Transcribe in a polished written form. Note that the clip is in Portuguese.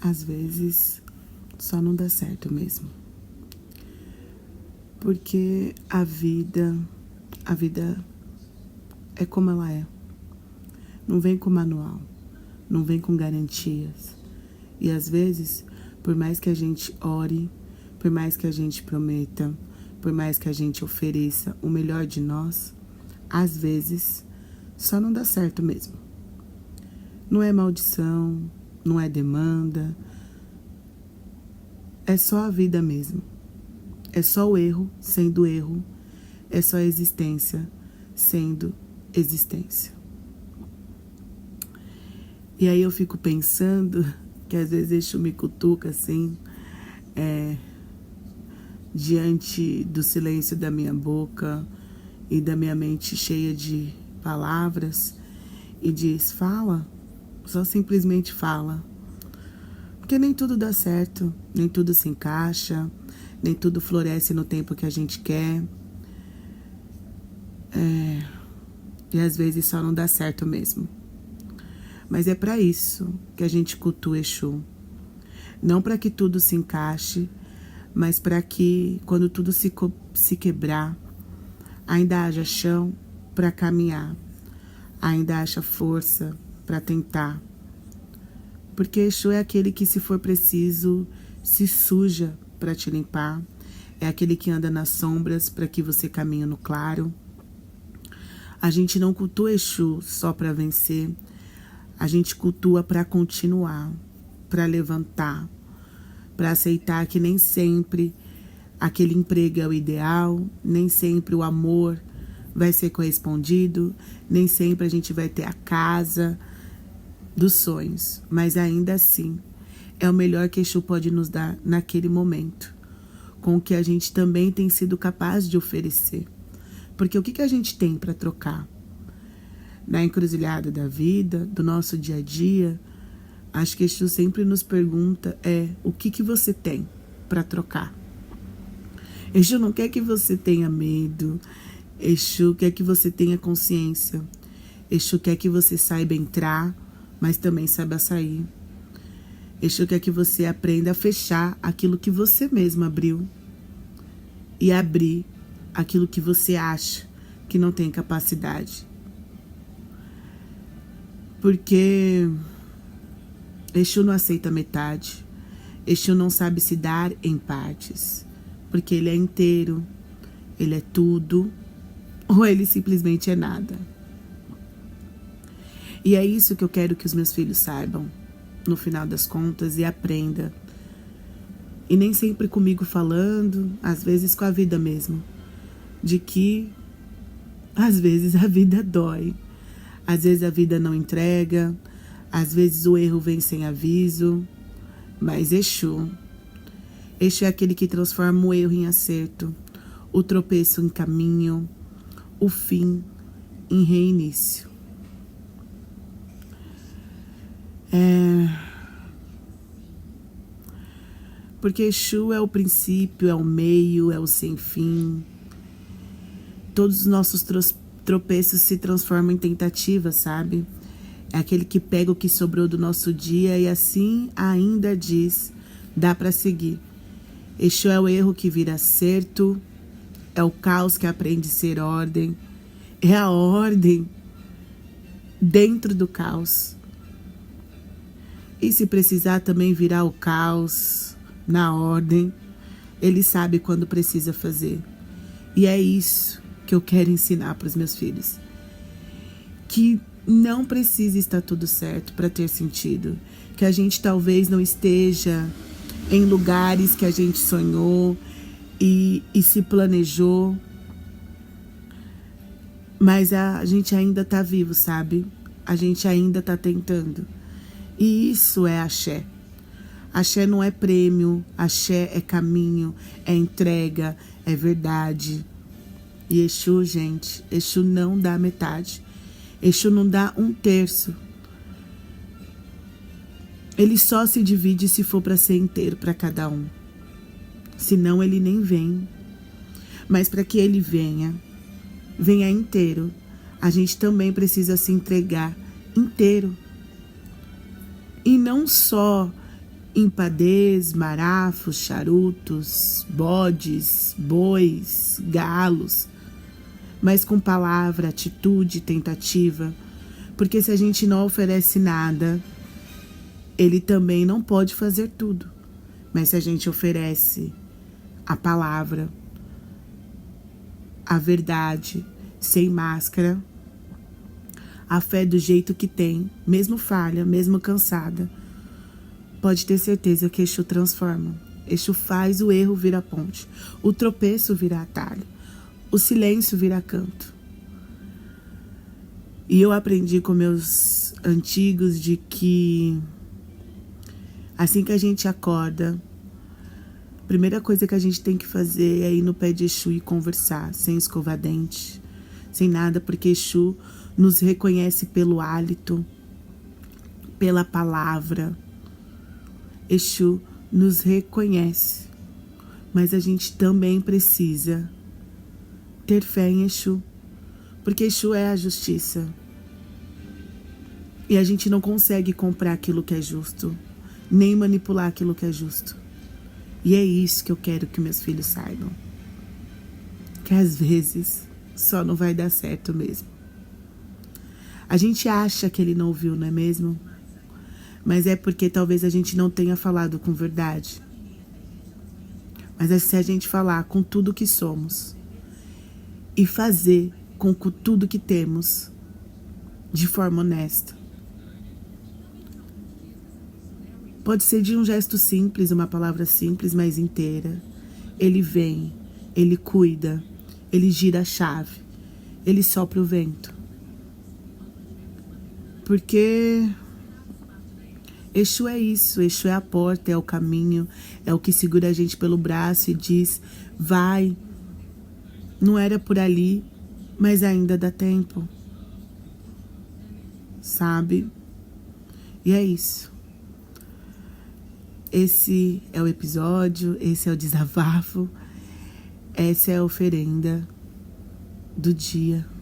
às vezes só não dá certo mesmo. Porque a vida é como ela é. Não vem com manual, não vem com garantias. E às vezes, por mais que a gente ore, por mais que a gente prometa, por mais que a gente ofereça o melhor de nós, às vezes só não dá certo mesmo. Não é maldição, não é demanda, é só a vida mesmo. É só o erro sendo erro, é só a existência sendo existência. E aí eu fico pensando que às vezes Exu me cutuca assim, diante do silêncio da minha boca e da minha mente cheia de palavras e diz: fala, só simplesmente fala. Porque nem tudo dá certo, nem tudo se encaixa, nem tudo floresce no tempo que a gente quer. E às vezes só não dá certo mesmo. Mas é para isso que a gente cultua Exu. Não para que tudo se encaixe, mas para que quando tudo se quebrar, ainda haja chão para caminhar, ainda haja força para tentar. Porque Exu é aquele que, se for preciso, se suja para te limpar. É aquele que anda nas sombras para que você caminhe no claro. A gente não cultua Exu só para vencer. A gente cultua para continuar, para levantar, para aceitar que nem sempre aquele emprego é o ideal, nem sempre o amor vai ser correspondido, nem sempre a gente vai ter a casa dos sonhos, mas ainda assim é o melhor que Exu pode nos dar naquele momento, com o que a gente também tem sido capaz de oferecer. Porque o que a gente tem para trocar? Na encruzilhada da vida, do nosso dia a dia, acho que Exu sempre nos pergunta o que você tem para trocar. Exu não quer que você tenha medo, Exu quer que você tenha consciência, Exu quer que você saiba entrar, mas também saiba sair. Exu quer que você aprenda a fechar aquilo que você mesmo abriu e abrir aquilo que você acha que não tem capacidade. Porque Exu não aceita metade. Exu não sabe se dar em partes. Porque ele é inteiro, ele é tudo, ou ele simplesmente é nada. E é isso que eu quero que os meus filhos saibam, no final das contas, e aprenda. E nem sempre comigo falando, às vezes com a vida mesmo. De que, às vezes, a vida dói. Às vezes a vida não entrega, às vezes o erro vem sem aviso, mas Exu é aquele que transforma o erro em acerto, o tropeço em caminho, o fim em reinício. Porque Exu é o princípio, é o meio, é o sem fim. Todos os nossos tropeços se transformam em tentativas, sabe? É aquele que pega o que sobrou do nosso dia e assim ainda diz: dá para seguir. Exu é o erro que vira acerto, é o caos que aprende a ser ordem, é a ordem dentro do caos. E se precisar também virar o caos na ordem, ele sabe quando precisa fazer. E é isso que eu quero ensinar para os meus filhos. Que não precisa estar tudo certo para ter sentido. Que a gente talvez não esteja em lugares que a gente sonhou e se planejou. Mas a gente ainda está vivo, sabe? A gente ainda está tentando. E isso é axé. Axé não é prêmio, axé é caminho, é entrega, é verdade. E Exu, gente, Exu não dá metade. Exu não dá 1/3. Ele só se divide se for para ser inteiro para cada um. Senão ele nem vem. Mas para que ele venha inteiro, a gente também precisa se entregar inteiro. E não só empadês, marafos, charutos, bodes, bois, galos, mas com palavra, atitude, tentativa, porque se a gente não oferece nada, ele também não pode fazer tudo. Mas se a gente oferece a palavra, a verdade, sem máscara, a fé do jeito que tem, mesmo falha, mesmo cansada, pode ter certeza que Exu transforma. Exu faz o erro virar ponte, o tropeço virar atalho, o silêncio virar canto. E eu aprendi com meus antigos de que assim que a gente acorda, a primeira coisa que a gente tem que fazer é ir no pé de Exu e conversar, sem escovar dente, sem nada, porque Exu nos reconhece pelo hálito, pela palavra. Exu nos reconhece, mas a gente também precisa ter fé em Exu, porque Exu é a justiça. E a gente não consegue comprar aquilo que é justo, nem manipular aquilo que é justo. E é isso que eu quero que meus filhos saibam. Que às vezes só não vai dar certo mesmo. A gente acha que ele não ouviu, não é mesmo? Mas é porque talvez a gente não tenha falado com verdade. Mas é se a gente falar com tudo que somos e fazer com tudo que temos de forma honesta. Pode ser de um gesto simples, uma palavra simples, mas inteira. Ele vem, ele cuida, ele gira a chave, ele sopra o vento. Porque Exu é isso, Exu é a porta, é o caminho, é o que segura a gente pelo braço e diz, vai, não era por ali, mas ainda dá tempo, sabe? E é isso. Esse é o episódio, esse é o desabafo, essa é a oferenda do dia.